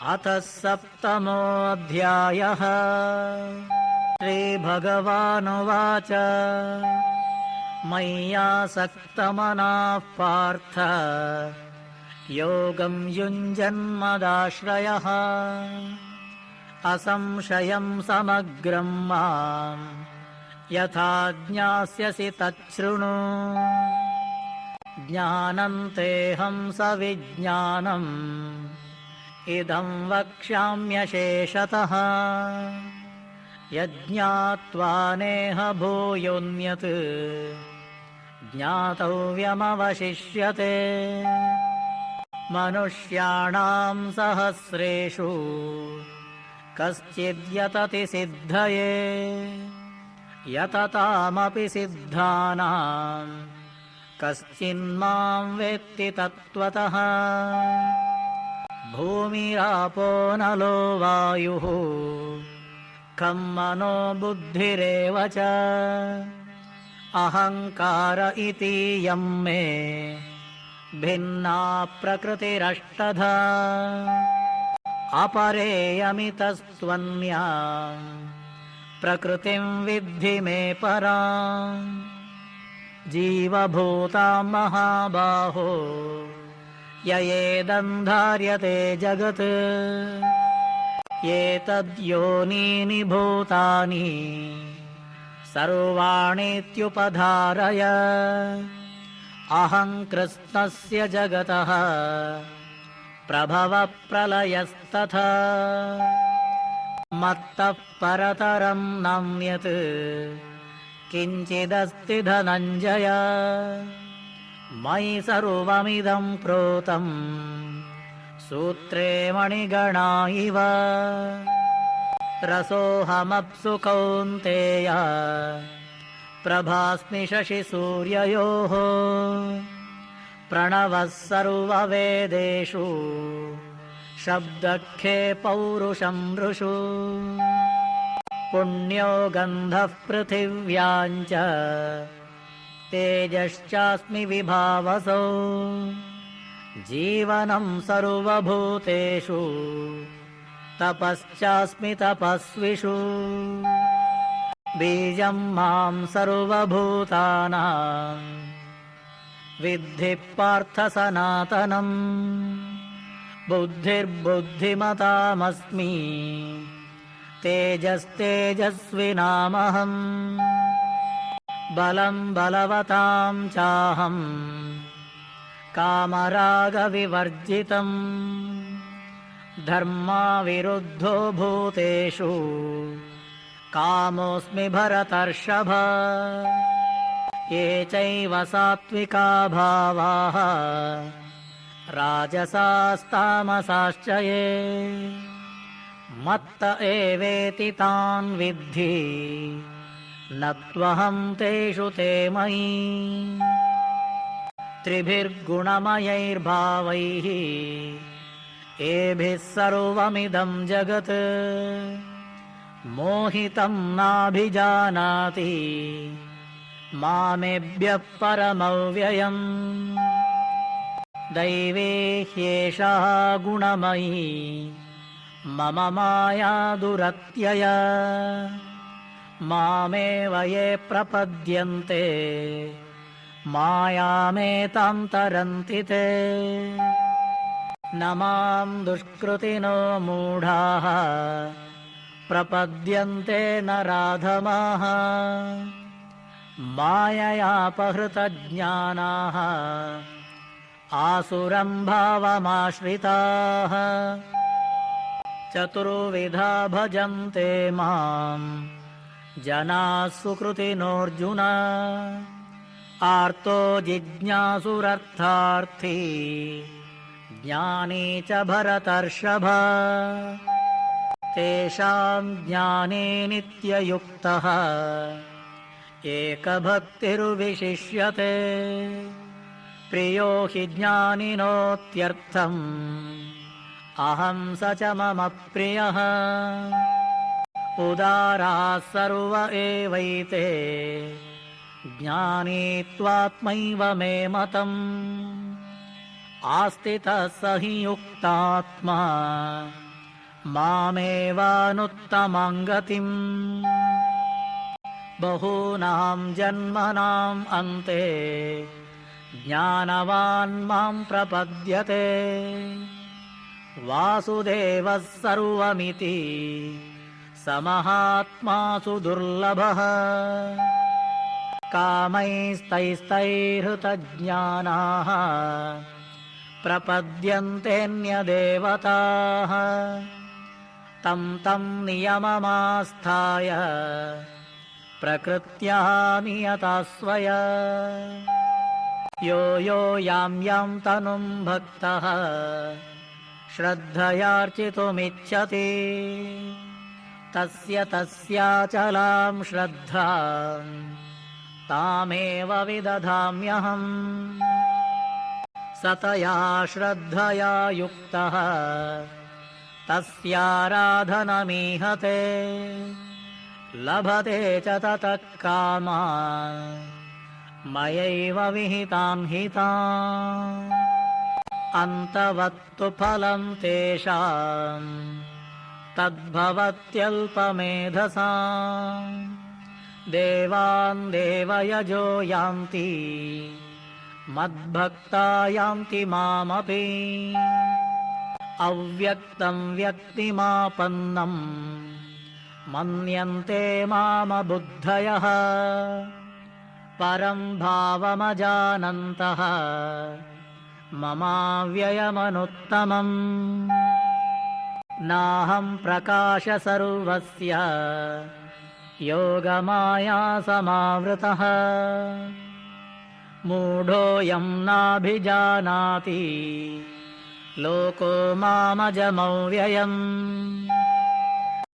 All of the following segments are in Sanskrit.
अथ सप्तमोऽध्यायः। श्रीभगवानुवाच मय्यासक्तमनः पार्थ योगं युञ्जन्मदाश्रयः असंशयं समग्रं माम् यथा ज्ञास्यसि तच्छृणु। ज्ञानं तेऽहं सविज्ञानम् इदं वक्ष्याम्यशेषतः यज्ञात्वा नेह भूयोऽन्यत् ज्ञातव्यमवशिष्यते। मनुष्याणां सहस्रेषु कश्चिद्यतति सिद्धये यततामपि सिद्धानां कश्चिन्मां वेत्ति तत्त्वतः। भूमिरापो नलो वायुः खं मनो बुद्धिरेव च अहङ्कार इतीयं मे भिन्ना प्रकृतिरष्टधा। अपरेयमितस्त्वन्या प्रकृतिं विद्धि मे पराम्। जीवभूतां महाबाहो ययेदन्धार्यते जगत् एतद्योनीनि भूतानि सर्वाणीत्युपधारय। अहं कृत्स्नस्य जगतः प्रभवः प्रलयस्तथा मत्तः परतरं नान्यत् किञ्चिदस्ति धनञ्जय। मयि सर्वमिदं प्रोतं सूत्रे मणिगणा इव। रसोऽहमप्सु कौन्तेय प्रभास्मि शशिसूर्ययोः। प्रणवः सर्ववेदेषु शब्दखे पौरुषं नृषु। पुण्यो गन्धः पृथिव्यां च तेजश्चास्मि विभावसौ। जीवनं सर्वभूतेषु तपश्चास्मि तपस्विषु। बीजं मां सर्वभूतानां विद्धि पार्थ सनातनम्। बुद्धिर्बुद्धिमतामस्मि तेजस्तेजस्विनामहम्। बलं बलवतां चाहं कामरागविवर्जितम्। धर्माविरुद्धो भूतेषु कामोऽस्मि भरतर्षभ। ये चैव सात्विका भावाः राजसास्तामसाश्च ये मत्त एवेति तान् विद्धि न त्वहं तेषु ते मयि। त्रिभिर्गुणमयैर्भावैः एभिः सर्वमिदं जगत् मोहितं नाभिजानाति मामेभ्यः परमव्ययम्। दैवे ह्येषा गुणमयी मम माया दुरत्यया। मामेव ये प्रपद्यन्ते मायामेतां तरन्ति ते। न मां दुष्कृतिनो मूढाः प्रपद्यन्ते नराधमाः। माययापहृतज्ञानाः आसुरं भावमाश्रिताः। चतुर्विधा भजन्ते मां जनाः सुकृतिनोऽर्जुन। आर्तो जिज्ञासुरर्थार्थी ज्ञानी च भरतर्षभ। तेषां ज्ञाने नित्ययुक्तः एकभक्तिर्विशिष्यते। प्रियो हि ज्ञानिनोत्यर्थम् अहं स च मम प्रियः। उदाराः सर्व एवैते ज्ञानी त्वात्मैव मे मतम्। आस्थितः स हि युक्तात्मा मामेवानुत्तमां गतिम् बहूनां जन्मनाम् अन्ते ज्ञानवान् मां प्रपद्यते वासुदेवः सर्वमिति स महात्मासु दुर्लभः कामैस्तैस्तैहृतज्ञानाः प्रपद्यन्तेऽन्यदेवताः तं तं नियममास्थाय प्रकृत्या नियता स्वया यो यो यां यां तनुं भक्तः श्रद्धयार्चितुमिच्छति तस्य तस्याचलां श्रद्धां तामेव विदधाम्यहम् सतया श्रद्धया युक्तः तस्याराधनमीहते लभते च ततः कामान् मयैव विहितान् हितान् अन्तवत्तु फलं तेषां तद्भवत्यल्पमेधसाम् देवान् देवयजो यान्ति मद्भक्ता यान्ति मामपि अव्यक्तं व्यक्तिमापन्नं मन्यन्ते मामबुद्धयः परं भावमजानन्तः ममाव्ययमनुत्तमम् नाहं प्रकाश सर्वस्य योगमाया समावृतः मूढोऽयं नाभिजानाति लोको मामजमव्ययम्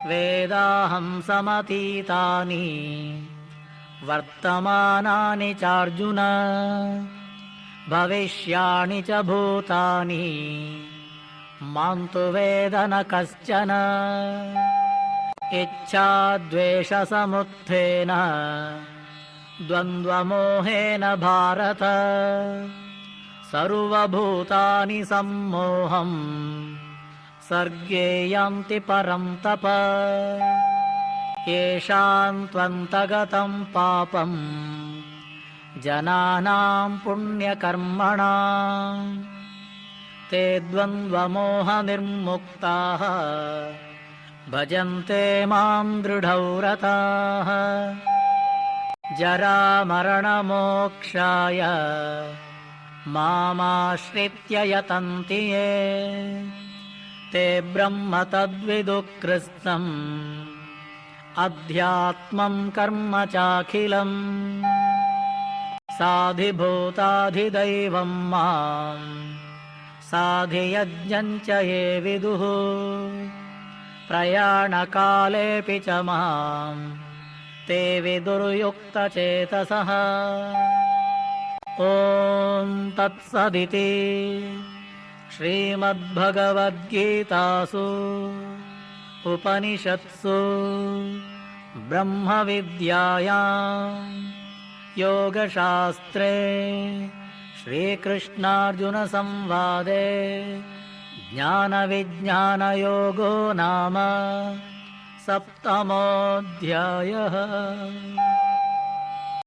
वेदाहं समतीतानि वर्तमानानि चार्जुन भविष्याणि च भूतानि मां तु वेद न कश्चन इच्छाद्वेषसमुत्थेन द्वन्द्वमोहेन भारत सर्वभूतानि सम्मोहम् सर्गे यान्ति परं तप येषां त्वन्तगतं पापम् जनानां पुण्यकर्मणां ते द्वन्द्वमोहनिर्मुक्ताः भजन्ते मां दृढव्रताः जरामरणमोक्षाय मामाश्रित्य यतन्ति ये ते ब्रह्म तद्विदुः कृत्स्नम् अध्यात्मं कर्म चाखिलम् साधिभूताधिदैवं मां साधियज्ञं च ये विदुः प्रयाणकालेऽपि च मां ते विदुर्युक्तचेतसः ॐ तत्सदिति श्रीमद्भगवद्गीतासु उपनिषत्सु ब्रह्मविद्यायां योगशास्त्रे श्रीकृष्णार्जुनसंवादे ज्ञानविज्ञानयोगो नाम 7मोऽध्यायः।